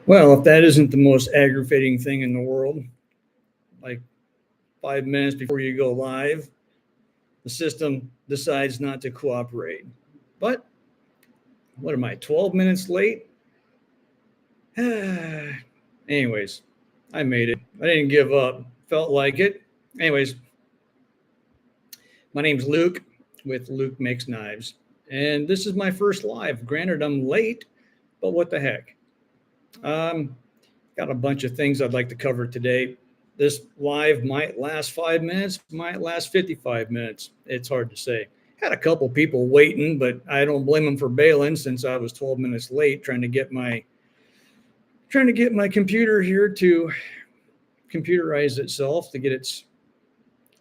Well, if that isn't the most aggravating thing in the world, like 5 minutes before you go live, the system decides not to cooperate. But what am I, 12 minutes late? Anyways, I made it. I didn't give up. Felt like it. Anyways, my name's Luke with Luke Makes Knives. And this is my first live. Granted, I'm late, but what the heck? Um, got a bunch of things I'd like to cover today. This live might last 5 minutes, might last 55 minutes. It's hard to say. Had a couple people waiting, but I don't blame them for bailing since I was 12 minutes late trying to get my computer here to computerize itself to get its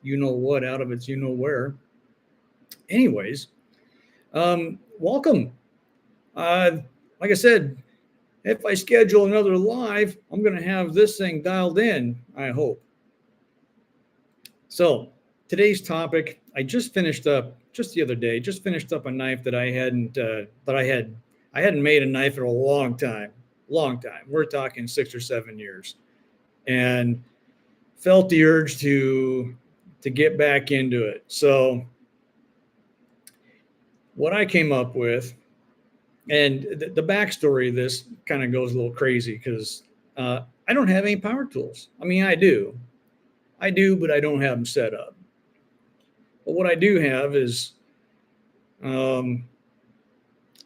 you know what out of its you know where. Anyways, welcome. Uh, like I said, if I schedule another live, I'm going to have this thing dialed in, I hope. So, today's topic, I just finished up just the other day, just finished up a knife that I hadn't made a knife in a long time. Long time. We're talking 6 or 7 years. And felt the urge to get back into it. So, what I came up with, and the backstory of this kind of goes a little crazy because I don't have any power tools. I mean, I do, but I don't have them set up. But what I do have is um,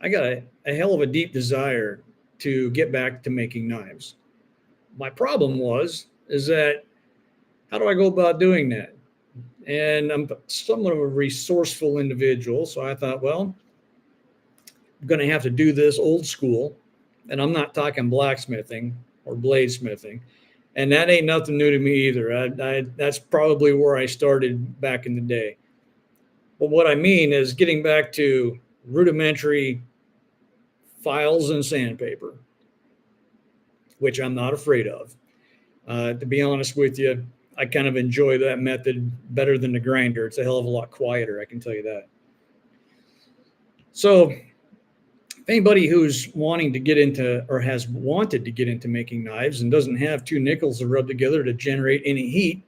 I got a hell of a deep desire to get back to making knives. My problem is that how do I go about doing that? And I'm somewhat of a resourceful individual, so I thought, well, I'm going to have to do this old school, and I'm not talking blacksmithing or bladesmithing, and that ain't nothing new to me either. That's probably where I started back in the day. But what I mean is getting back to rudimentary files and sandpaper, which I'm not afraid of. To be honest with you, I kind of enjoy that method better than the grinder. It's a hell of a lot quieter, I can tell you that. So, if anybody who's wanting to get into or has wanted to get into making knives and doesn't have two nickels to rub together to generate any heat,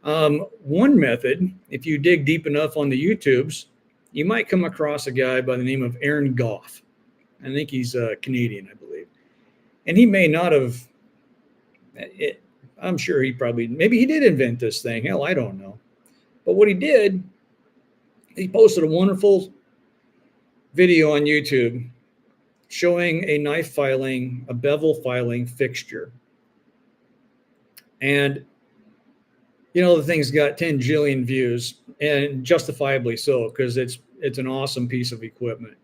one method, if you dig deep enough on the YouTubes, you might come across a guy by the name of Aaron Goff. I think he's Canadian, I believe. And he may not have, it, I'm sure he probably, maybe he did invent this thing. Hell, I don't know. But what he did, he posted a wonderful video on YouTube showing a knife filing, a bevel filing fixture. And the thing's got 10 jillion views, and justifiably so, because it's an awesome piece of equipment.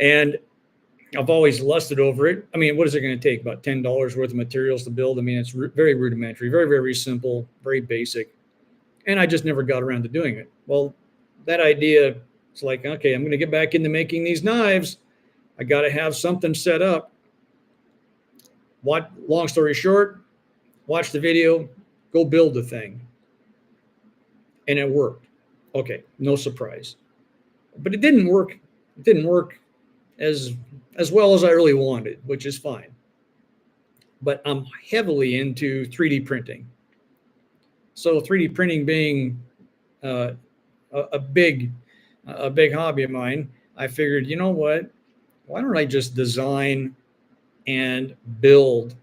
And I've always lusted over it. I mean, what is it going to take? About $10 worth of materials to build? I mean, it's very rudimentary, very, very simple, very basic. And I just never got around to doing it. Well, that idea, it's like, okay, I'm going to get back into making these knives. I got to have something set up. Long story short, watch the video, go build the thing. And it worked. Okay, no surprise. But it didn't work. It didn't work as well as I really wanted, which is fine. But I'm heavily into 3D printing. So 3D printing being uh, a big hobby of mine, I figured, you know what? Why don't I just design and build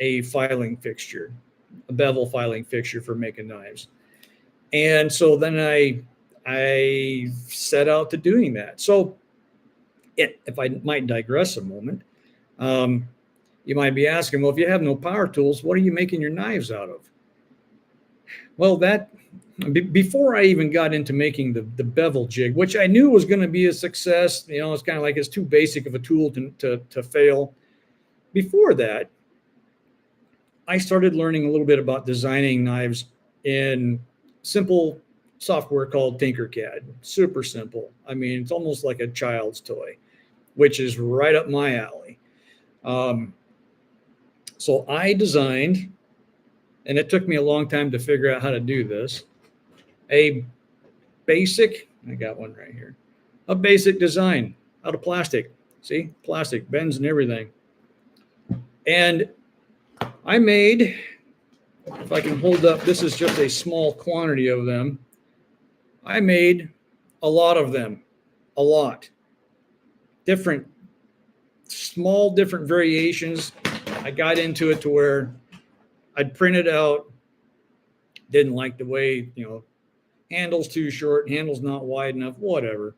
a filing fixture, a bevel filing fixture for making knives? And so then I set out to doing that. So if I might digress a moment, you might be asking, well, if you have no power tools, what are you making your knives out of? Well, before I even got into making the bevel jig, which I knew was going to be a success, it's kind of like it's too basic of a tool to fail. Before that, I started learning a little bit about designing knives in simple software called Tinkercad. Super simple. I mean, it's almost like a child's toy, which is right up my alley. So I designed, and it took me a long time to figure out how to do this, a basic, I got one right here, a basic design out of plastic. See, plastic bends and everything. And I made, if I can hold up, this is just a small quantity of them. I made a lot of them, a lot. Different, small, different variations. I got into it to where I'd print it out, didn't like the way, handle's too short, handle's not wide enough, whatever.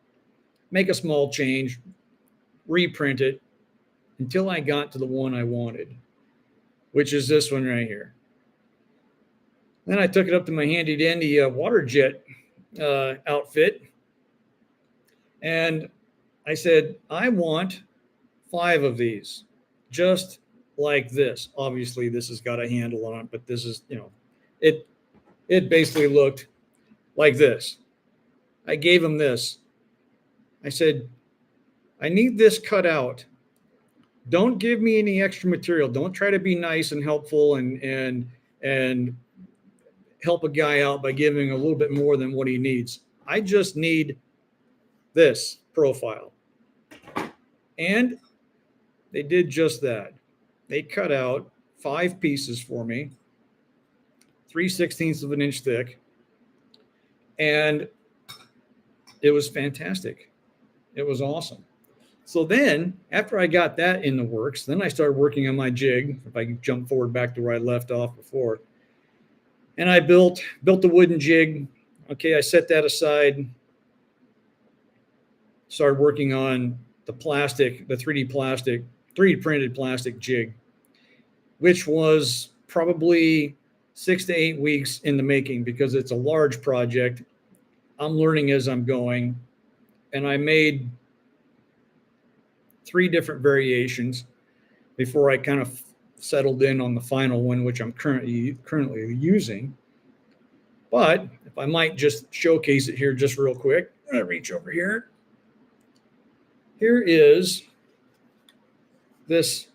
Make a small change, reprint it until I got to the one I wanted, which is this one right here. Then I took it up to my handy dandy water jet outfit, and I said, I want 5 of these, just like this. Obviously, this has got a handle on it, but this is, it basically looked like this. I gave him this. I said, I need this cut out. Don't give me any extra material. Don't try to be nice and helpful and help a guy out by giving a little bit more than what he needs. I just need this profile. And they did just that. They cut out 5 pieces for me, 3/16 of an inch thick, and it was fantastic. It was awesome. So then, after I got that in the works, then I started working on my jig. If I can jump forward back to where I left off before, and I built the wooden jig. Okay, I set that aside. Started working on the plastic, the 3D printed plastic jig, which was probably 6 to 8 weeks in the making because it's a large project. I'm learning as I'm going, and I made 3 different variations before I kind of settled in on the final one, which I'm currently using. But if I might just showcase it here just real quick, I'm going to reach over here. Here is this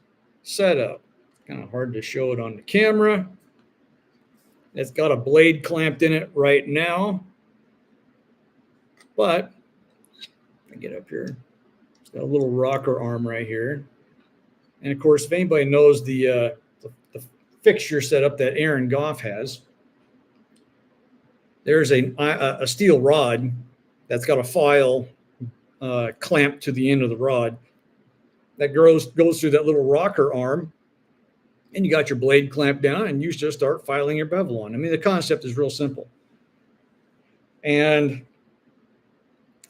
setup. Kind of hard to show it on the camera. It's got a blade clamped in it right now. But I get up here. It's got a little rocker arm right here. And of course, if anybody knows the fixture setup that Aaron Goff has, there's a steel rod that's got a file clamped to the end of the rod that goes through that little rocker arm, and you got your blade clamped down, and you just start filing your bevel on. I mean, the concept is real simple. And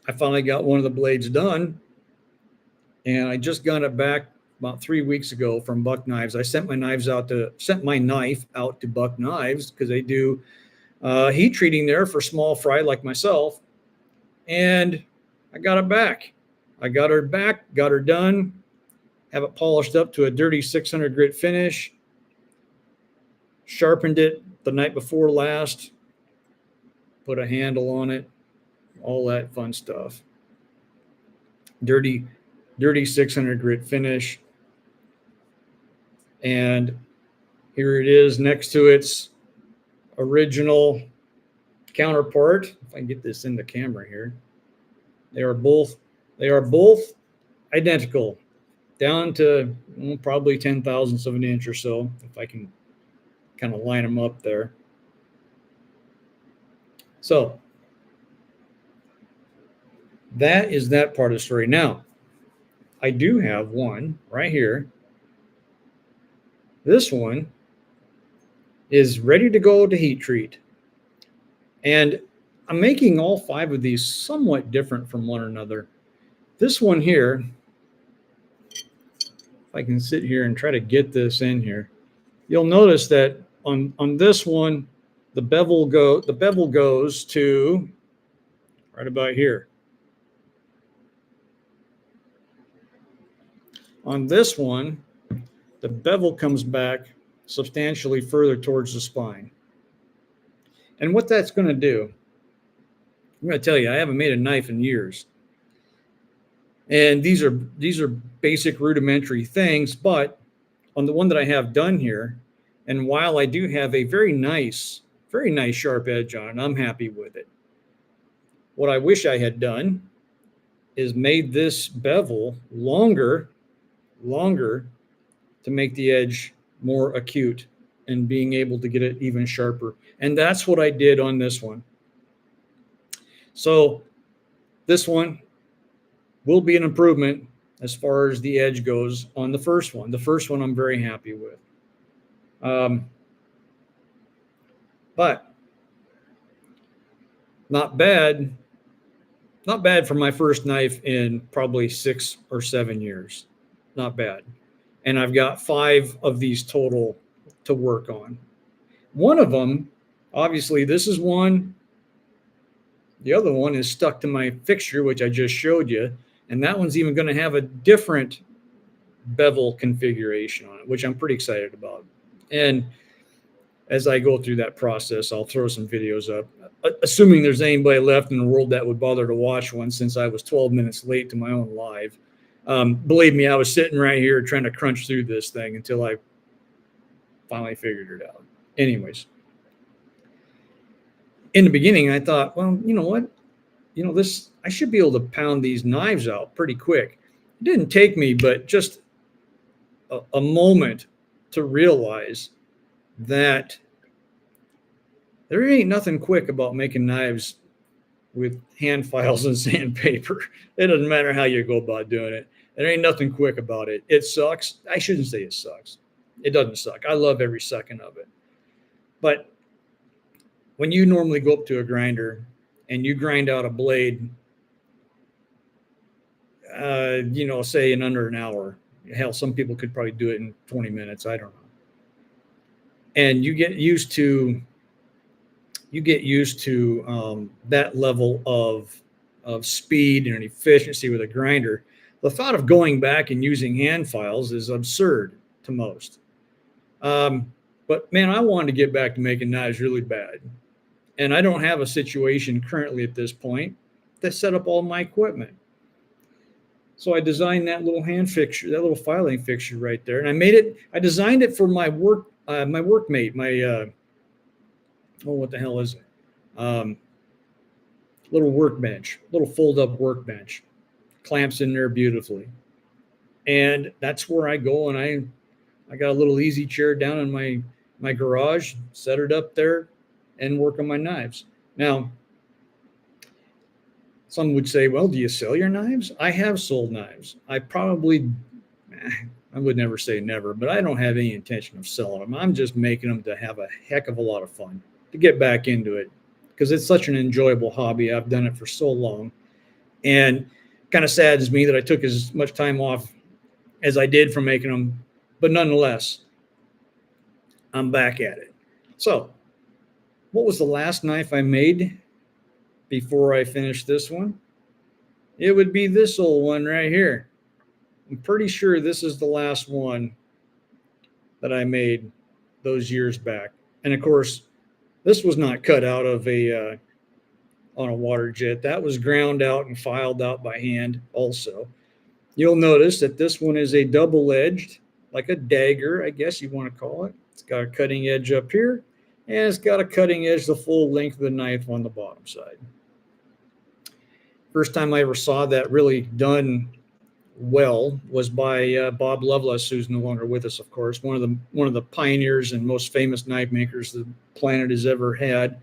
I finally got one of the blades done, and I just got it back about 3 weeks ago from Buck Knives. I sent my knife out to Buck Knives because they do heat treating there for small fry like myself, and I got it back. I got her back, got her done, have it polished up to a dirty 600 grit finish, sharpened it the night before last, put a handle on it, all that fun stuff. Dirty 600 grit finish. And here it is next to its original counterpart. If I can get this in the camera here. They are both identical, down to probably 10,000ths of an inch or so, if I can kind of line them up there. So that is that part of the story. Now, I do have one right here. This one is ready to go to heat treat. And I'm making all 5 of these somewhat different from one another. This one here, if I can sit here and try to get this in here, you'll notice that on this one, the bevel goes to right about here. On this one, the bevel comes back substantially further towards the spine. And what that's going to do, I'm going to tell you, I haven't made a knife in years. And these are basic rudimentary things, but on the one that I have done here, and while I do have a very nice sharp edge on it, I'm happy with it. What I wish I had done is made this bevel longer to make the edge more acute and being able to get it even sharper. And that's what I did on this one. So this one will be an improvement as far as the edge goes on the first one. The first one I'm very happy with. But not bad. Not bad for my first knife in probably 6 or 7 years. Not bad. And I've got 5 of these total to work on. One of them, obviously, this is one. The other one is stuck to my fixture, which I just showed you. And that one's even going to have a different bevel configuration on it, which I'm pretty excited about. And as I go through that process, I'll throw some videos up, assuming there's anybody left in the world that would bother to watch one, since I was 12 minutes late to my own live. Believe me, I was sitting right here trying to crunch through this thing until I finally figured it out. Anyways, in the beginning, I thought, well, you know what? This, I should be able to pound these knives out pretty quick. It didn't take me but just a moment to realize that there ain't nothing quick about making knives with hand files and sandpaper. It doesn't matter how you go about doing it. There ain't nothing quick about it. It sucks. I shouldn't say it sucks. It doesn't suck. I love every second of it. But when you normally go up to a grinder and you grind out a blade, say in under an hour, hell, some people could probably do it in 20 minutes. I don't know. And you get used to that level of speed and efficiency with a grinder. The thought of going back and using hand files is absurd to most. But man, I wanted to get back to making knives really bad. And I don't have a situation currently at this point to set up all my equipment. So I designed that little hand fixture, that little filing fixture right there. And I designed it for my workmate, what the hell is it? Little workbench, little fold up workbench, clamps in there beautifully. And that's where I go, and I got a little easy chair down in my garage, set it up there and work on my knives. Now, some would say, well, do you sell your knives? I have sold knives. I would never say never, but I don't have any intention of selling them. I'm just making them to have a heck of a lot of fun, to get back into it, because it's such an enjoyable hobby. I've done it for so long, and kind of saddens me that I took as much time off as I did from making them, but nonetheless, I'm back at it. So, what was the last knife I made before I finished this one? It would be this old one right here. I'm pretty sure this is the last one that I made those years back. And of course, this was not cut out of on a water jet. That was ground out and filed out by hand also. You'll notice that this one is a double-edged, like a dagger, I guess you want to call it. It's got a cutting edge up here, and it's got a cutting edge the full length of the knife on the bottom side. First time I ever saw that really done well was by Bob Lovelace, who's no longer with us, of course, one of the pioneers and most famous knife makers the planet has ever had.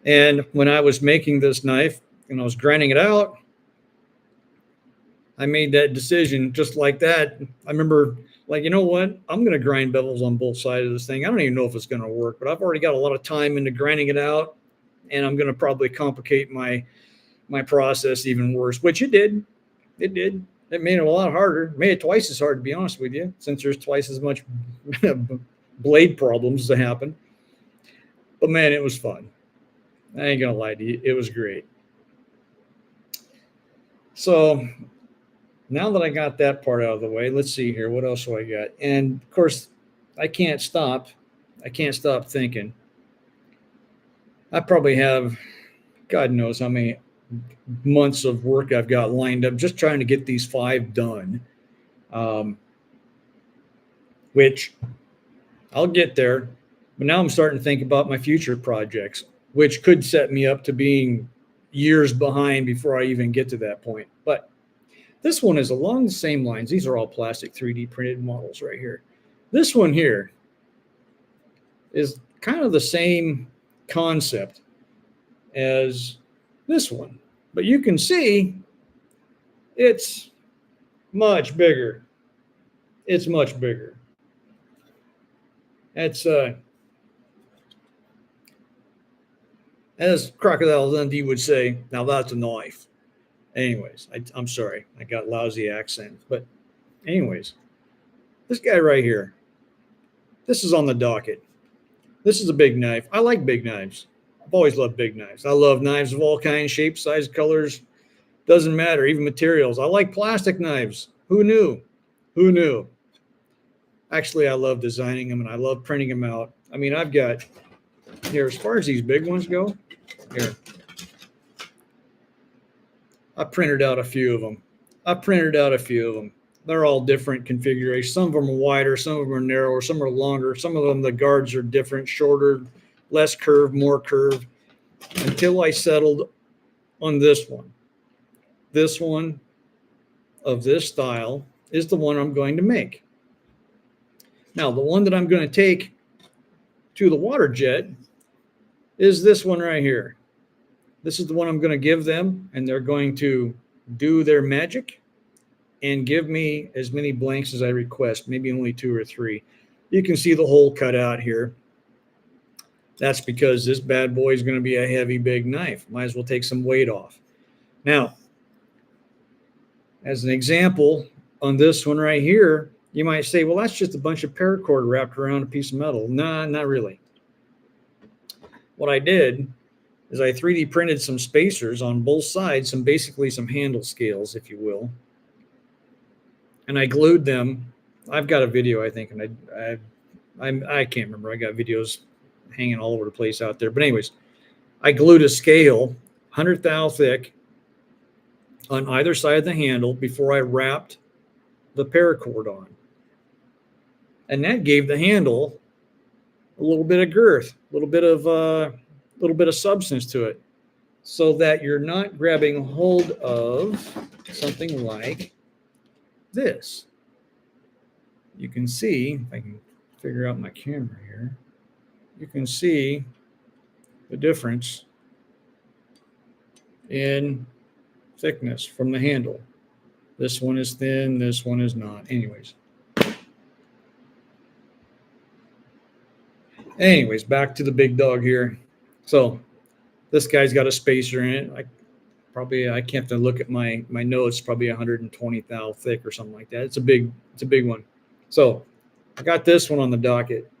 And when I was making this knife and I was grinding it out, I made that decision just like that. I remember, like, you know what? I'm going to grind bevels on both sides of this thing. I don't even know if it's going to work, but I've already got a lot of time into grinding it out, and I'm going to probably complicate my process even worse, which it did. It did. It made it a lot harder. It made it twice as hard, to be honest with you, since there's twice as much blade problems to happen. But man, it was fun. I ain't going to lie to you. It was great. So now that I got that part out of the way, let's see here. What else do I got? And of course, I can't stop thinking. I probably have, God knows how many months of work I've got lined up just trying to get these 5 done, which I'll get there. But now I'm starting to think about my future projects, which could set me up to being years behind before I even get to that point. But This one is along the same lines. These are all plastic 3D printed models right here. This one here is kind of the same concept as this one, but you can see it's much bigger. It's much bigger. That's as Crocodile Dundee would say, now that's a knife. Anyways, I'm sorry, I got lousy accent, but anyways, this guy right here, this is on the docket. This is a big knife. I like big knives. I've always loved big knives. I love knives of all kinds, shapes, sizes, colors. Doesn't matter, even materials. I like plastic knives. Who knew? Who knew? Actually, I love designing them and I love printing them out. I mean, I've got here, as far as these big ones go, here, I printed out a few of them. They're all different configurations. Some of them are wider, some of them are narrower, some are longer. Some of them, the guards are different, shorter, less curved, more curved, until I settled on this one. This one of this style is the one I'm going to make. Now, the one that I'm going to take to the water jet is this one right here. This is the one I'm going to give them, and they're going to do their magic and give me as many blanks as I request, maybe only 2 or 3. You can see the hole cut out here. That's because this bad boy is going to be a heavy, big knife. Might as well take some weight off. Now, as an example, on this one right here, you might say, well, that's just a bunch of paracord wrapped around a piece of metal. Nah, not really. What I did is I 3D printed some spacers on both sides, basically some handle scales, if you will. And I glued them. I've got a video, I think, and I can't remember. I got videos hanging all over the place out there. But anyways, I glued a scale 100 thou thick on either side of the handle before I wrapped the paracord on. And that gave the handle a little bit of girth, a little bit of substance to it, so that you're not grabbing hold of something like this. You can see, if I can figure out my camera here, you can see the difference in thickness from the handle. This one is thin, this one is not. Anyways, back to the big dog here. So this guy's got a spacer in it. I can't have to look at my notes, probably 120 thou thick or something like that. It's a big one. So I got this one on the docket.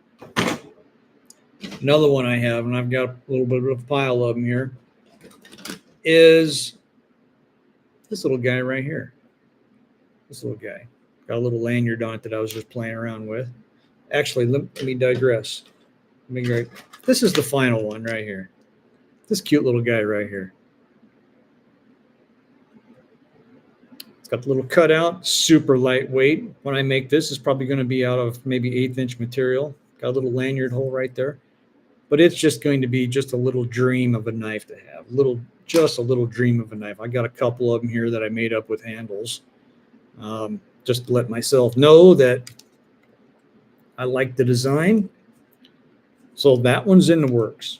Another one I have, and I've got a little bit of a pile of them here, is this little guy right here. This little guy. Got a little lanyard on it that I was just playing around with. Actually, let me digress. This is the final one right here. This cute little guy right here. It's got the little cutout, super lightweight. When I make this, it's probably going to be out of maybe 1/8 inch material. Got a little lanyard hole right there. But it's just going to be just a little dream of a knife to have. Just a little dream of a knife. I got a couple of them here that I made up with handles. Just to let myself know that I like the design. So that one's in the works.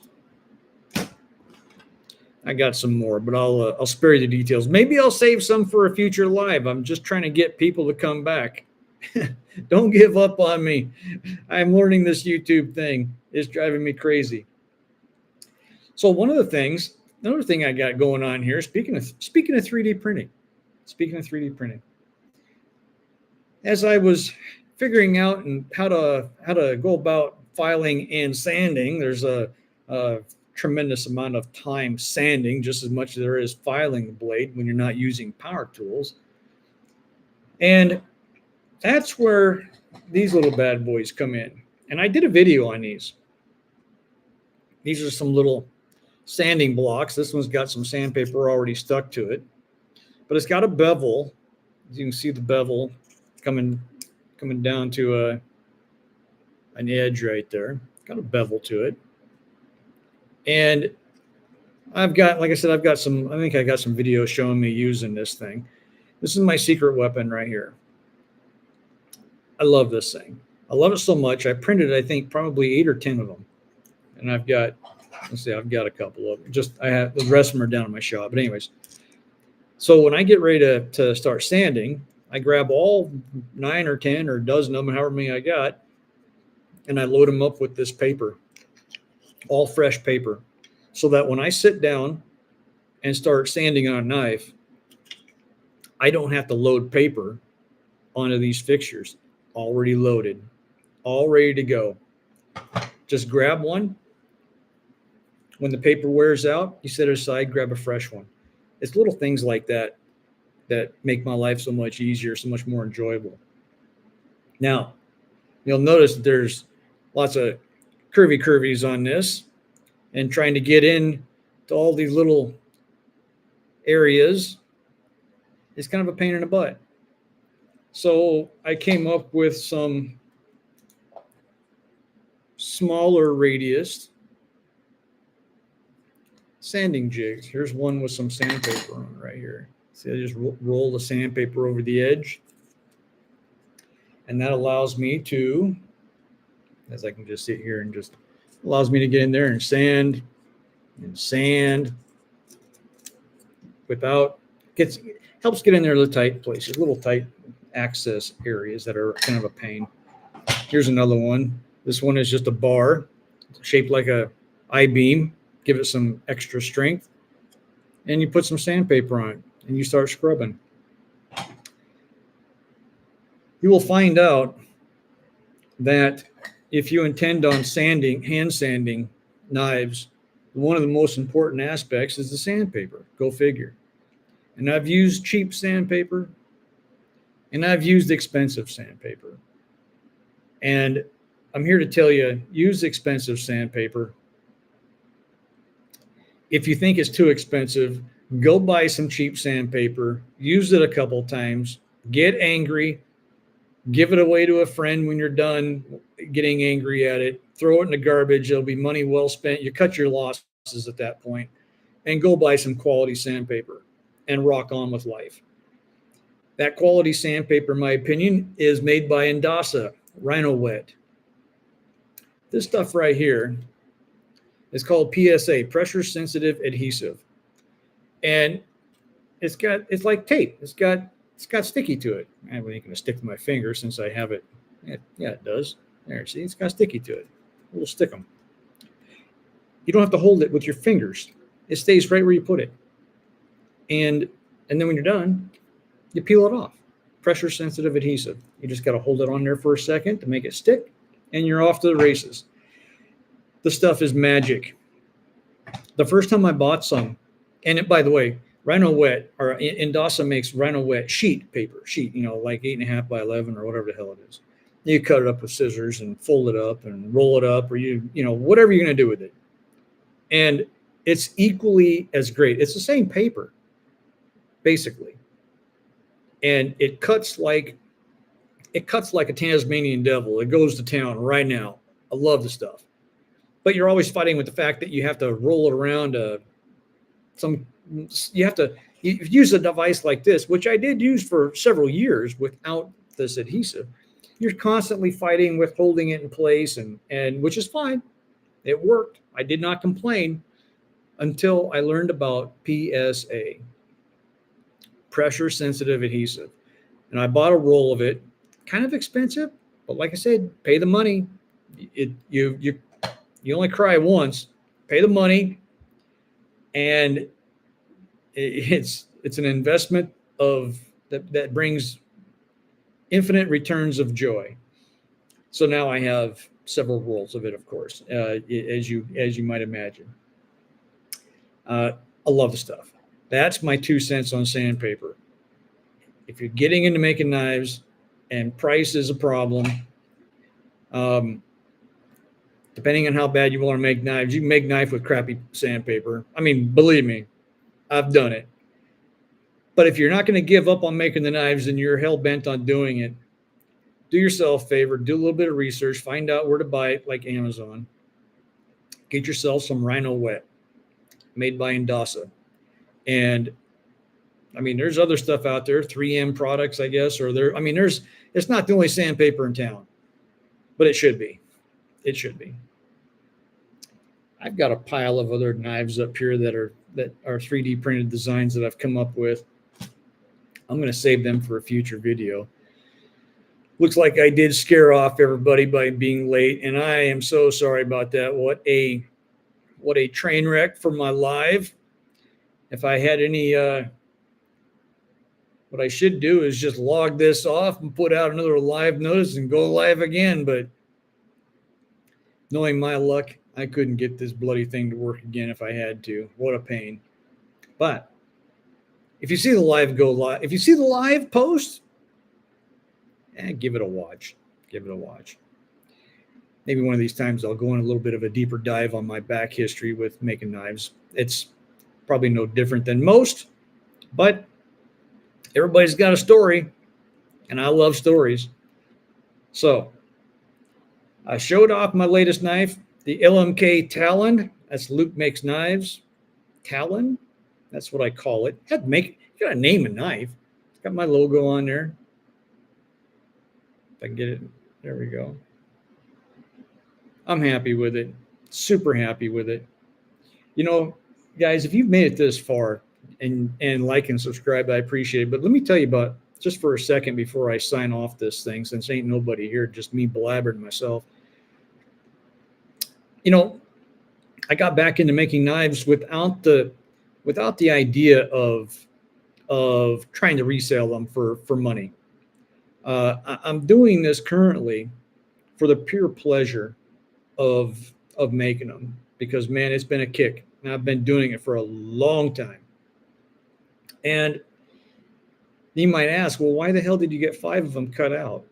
I got some more, but I'll spare you the details. Maybe I'll save some for a future live. I'm just trying to get people to come back. Don't give up on me. I'm learning this YouTube thing. It's driving me crazy. So another thing I got going on here, speaking of 3D printing. As I was figuring out and how to go about filing and sanding, there's a tremendous amount of time sanding, just as much as there is filing the blade when you're not using power tools. And that's where these little bad boys come in. And I did a video on these. These are some little sanding blocks. This one's got some sandpaper already stuck to it, but it's got a bevel. As you can see, the bevel coming down to an edge right there. Got a bevel to it. And I've got, like I said, I think I got some videos showing me using this thing. This is my secret weapon right here. I love this thing. I love it so much. I printed, I think, probably 8 or 10 of them. And I've got, let's see, I've got a couple of them. I have the rest of them are down in my shop. But anyways, so when I get ready to start sanding, I grab all 9 or 10 or a dozen of them, however many I got, and I load them up with this paper, all fresh paper, so that when I sit down and start sanding on a knife, I don't have to load paper onto these fixtures, already loaded, all ready to go. Just grab one. When the paper wears out, you set it aside, grab a fresh one. It's little things like that that make my life so much easier, so much more enjoyable. Now, you'll notice that there's lots of curvies on this, and trying to get in to all these little areas is kind of a pain in the butt. So I came up with some smaller radius sanding jigs. Here's one with some sandpaper on it right here. See, I just roll the sandpaper over the edge. And that allows me to, as I can just sit here and just allows me to get in there and sand without, helps get in there to the tight places, little tight access areas that are kind of a pain. Here's another one. This one is just a bar shaped like a I-beam. Give it some extra strength. And you put some sandpaper on it and you start scrubbing. You will find out that if you intend on hand sanding knives, one of the most important aspects is the sandpaper. Go figure. And I've used cheap sandpaper and I've used expensive sandpaper. And I'm here to tell you, use expensive sandpaper. If you think it's too expensive, go buy some cheap sandpaper, use it a couple times, get angry, give it away to a friend when you're done getting angry at it, throw it in the garbage. It'll be money well spent. You cut your losses at that point, and go buy some quality sandpaper and rock on with life. That quality sandpaper, in my opinion, is made by Indasa, Rhino Wet. This stuff right here is called PSA, pressure sensitive adhesive. And it's like tape. It's got sticky to it. I ain't going to stick to my finger since I have it. Yeah, it does. There, see, it's got sticky to it. We'll stick them. You don't have to hold it with your fingers. It stays right where you put it. And then when you're done, you peel it off. Pressure sensitive adhesive. You just got to hold it on there for a second to make it stick, and you're off to the races. The stuff is magic. The first time I bought some, and by the way, Rhino Wet, or Indasa makes Rhino Wet sheet paper, like 8.5 by 11 or whatever the hell it is. You cut it up with scissors and fold it up and roll it up, or whatever you're going to do with it. And it's equally as great. It's the same paper, basically. And it cuts like a Tasmanian devil. It goes to town right now. I love the stuff. But you're always fighting with the fact that you have to roll it around you have to use a device like this, which I did use for several years without this adhesive. You're constantly fighting with holding it in place, and which is fine. It worked. I did not complain until I learned about PSA, pressure sensitive adhesive. And I bought a roll of it, kind of expensive, but like I said, pay the money. You only cry once, pay the money. And it's an investment that brings infinite returns of joy. So now I have several rolls of it, of course, as you might imagine. I love the stuff. That's my 2 cents on sandpaper. If you're getting into making knives and price is a problem, depending on how bad you want to make knives, you can make knife with crappy sandpaper. I mean, believe me, I've done it. But if you're not going to give up on making the knives and you're hell-bent on doing it, do yourself a favor, do a little bit of research, find out where to buy it, like Amazon. Get yourself some Rhino Wet, made by Indasa. And I mean, there's other stuff out there, 3M products, I guess, or there. I mean, it's not the only sandpaper in town, but it should be. It should be. I've got a pile of other knives up here that are 3D printed designs that I've come up with. I'm going to save them for a future video. Looks like I did scare off everybody by being late, and I am so sorry about that. What a train wreck for my live. If I had any, what I should do is just log this off and put out another live notice and go live again. But knowing my luck, I couldn't get this bloody thing to work again if I had to. What a pain. But if you see the live go live, if you see the live post, give it a watch. Give it a watch. Maybe one of these times I'll go in a little bit of a deeper dive on my back history with making knives. It's probably no different than most, but everybody's got a story, and I love stories. So I showed off my latest knife, the LMK Talon. That's Luke Makes Knives. Talon? That's what I call it. You got to name a knife. It's got my logo on there. If I can get it, there we go. I'm happy with it. Super happy with it. You know, guys, if you've made it this far and like and subscribe, I appreciate it. But let me tell you about, just for a second before I sign off this thing, since ain't nobody here, just me blabbering myself. You know, I got back into making knives without the idea of trying to resell them for money. I'm doing this currently for the pure pleasure of making them, because man, it's been a kick, and I've been doing it for a long time. And you might ask, well, why the hell did you get 5 of them cut out?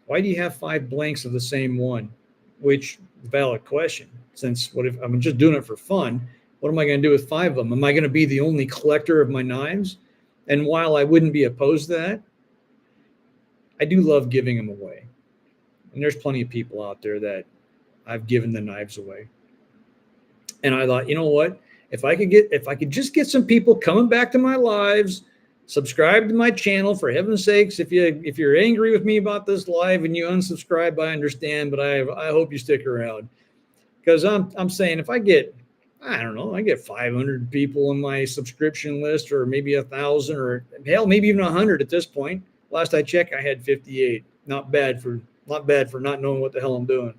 Why do you have 5 blanks of the same one? Which, valid question. Since what if I'm just doing it for fun? What am I going to do with 5 of them? Am I going to be the only collector of my knives? And while I wouldn't be opposed to that, I do love giving them away. And there's plenty of people out there that I've given the knives away. And I thought, you know what? If I could just get some people coming back to my lives, subscribe to my channel, for heaven's sakes. If you're angry with me about this live and you unsubscribe, I understand, but I hope you stick around. Because I'm saying, if I get 500 people on my subscription list, or maybe 1,000, or hell, maybe even 100 at this point. Last I checked, I had 58. Not bad for not knowing what the hell I'm doing.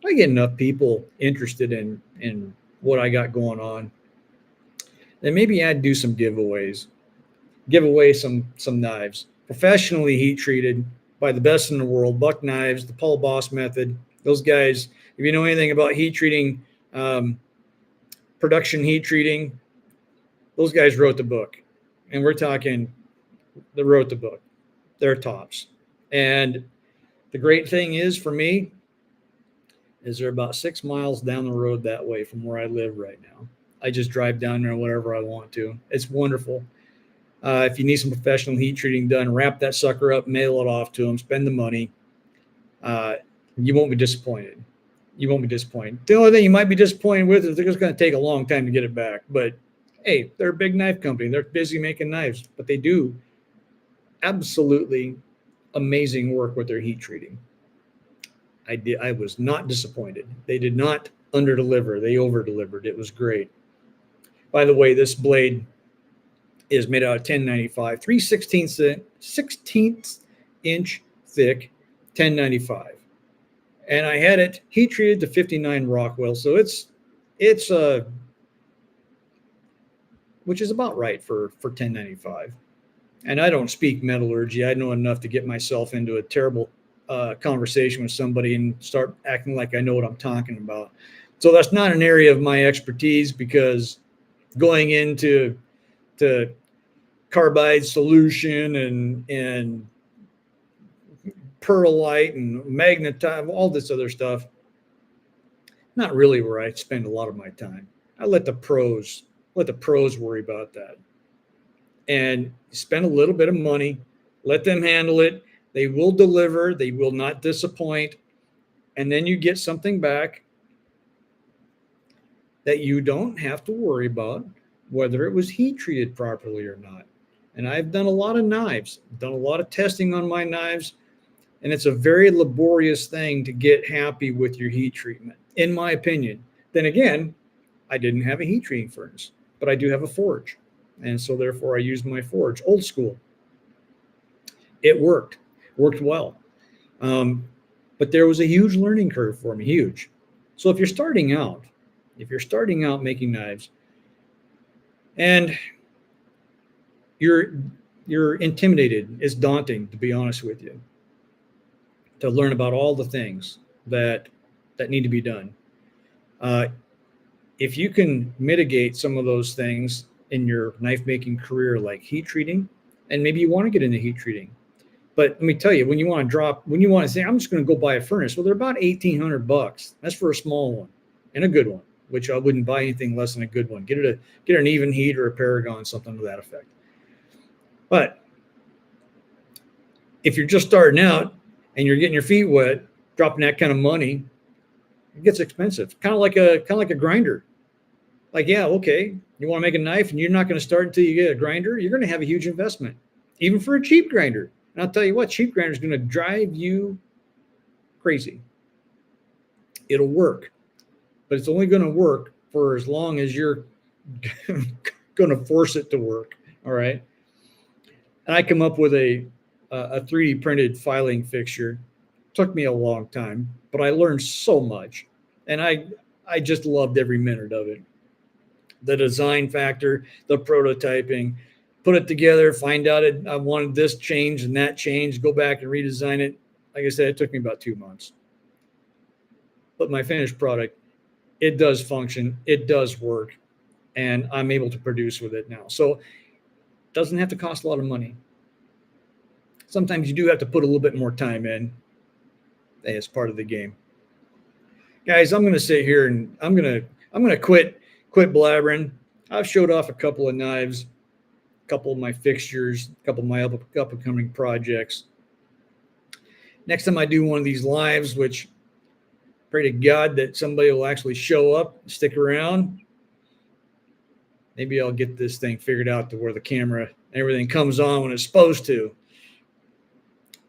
I get enough people interested in what I got going on, then maybe I'd do some giveaways. Give away some knives, professionally heat treated by the best in the world, Buck Knives, the Paul Boss method. Those guys, if you know anything about heat treating, production heat treating, those guys wrote the book. And we're talking, they wrote the book. They're tops. And the great thing is, for me, is they're about 6 miles down the road that way from where I live right now. I just drive down there whenever I want to. It's wonderful. If you need some professional heat treating done, wrap that sucker up, mail it off to them, spend the money. You won't be disappointed. You won't be disappointed. The only thing you might be disappointed with is they're just going to take a long time to get it back. But hey, they're a big knife company. They're busy making knives, but they do absolutely amazing work with their heat treating. I was not disappointed. They did not under-deliver. They over-delivered. It was great. By the way, this blade is made out of 1095, 3/16 inch thick 1095. And I had it heat treated to 59 Rockwell. So it's which is about right for 1095. And I don't speak metallurgy. I know enough to get myself into a terrible conversation with somebody and start acting like I know what I'm talking about. So that's not an area of my expertise, because going into carbide solution and perlite and magnetite, all this other stuff, not really where I spend a lot of my time. I let the pros worry about that, and spend a little bit of money, let them handle it. They will deliver. They will not disappoint. And then you get something back that you don't have to worry about, whether it was heat treated properly or not. And I've done a lot of knives, done a lot of testing on my knives, and it's a very laborious thing to get happy with your heat treatment, in my opinion. Then again, I didn't have a heat treating furnace, but I do have a forge. And so therefore I used my forge, old school. It worked well. Um, but there was a huge learning curve for me, huge. So if you're starting out making knives and you're you're intimidated, it's daunting to be honest with you, to learn about all the things that need to be done. Uh, if you can mitigate some of those things in your knife making career, like heat treating, and maybe you want to get into heat treating, but let me tell you, when you want to say, I'm just going to go buy a furnace, well, they're about $1,800. That's for a small one and a good one, which I wouldn't buy anything less than a good one. Get an even heat or a Paragon, something to that effect. But if you're just starting out and you're getting your feet wet, dropping that kind of money, it gets expensive. Kind of like a grinder. Like, yeah, okay, you want to make a knife and you're not going to start until you get a grinder, you're going to have a huge investment, even for a cheap grinder. And I'll tell you what, cheap grinder is going to drive you crazy. It'll work, but it's only going to work for as long as you're going to force it to work. All right. And I come up with a 3D printed filing fixture. Took me a long time, but I learned so much, and I just loved every minute of it. The design factor, the prototyping, put it together, find out I wanted this change and that change, go back and redesign it. Like I said, it took me about 2 months. But my finished product, it does function, it does work, and I'm able to produce with it now. So it doesn't have to cost a lot of money. Sometimes you do have to put a little bit more time in. Hey, it's part of the game. Guys, I'm going to sit here and I'm going to quit blabbering. I've showed off a couple of knives, a couple of my fixtures, a couple of my up and coming projects. Next time I do one of these lives, which pray to God that somebody will actually show up, stick around. Maybe I'll get this thing figured out to where the camera and everything comes on when it's supposed to.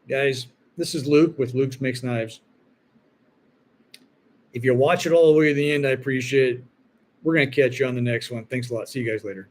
Guys, this is Luke with Luke's Makes Knives. If you watch it all the way to the end, I appreciate it. We're going to catch you on the next one. Thanks a lot. See you guys later.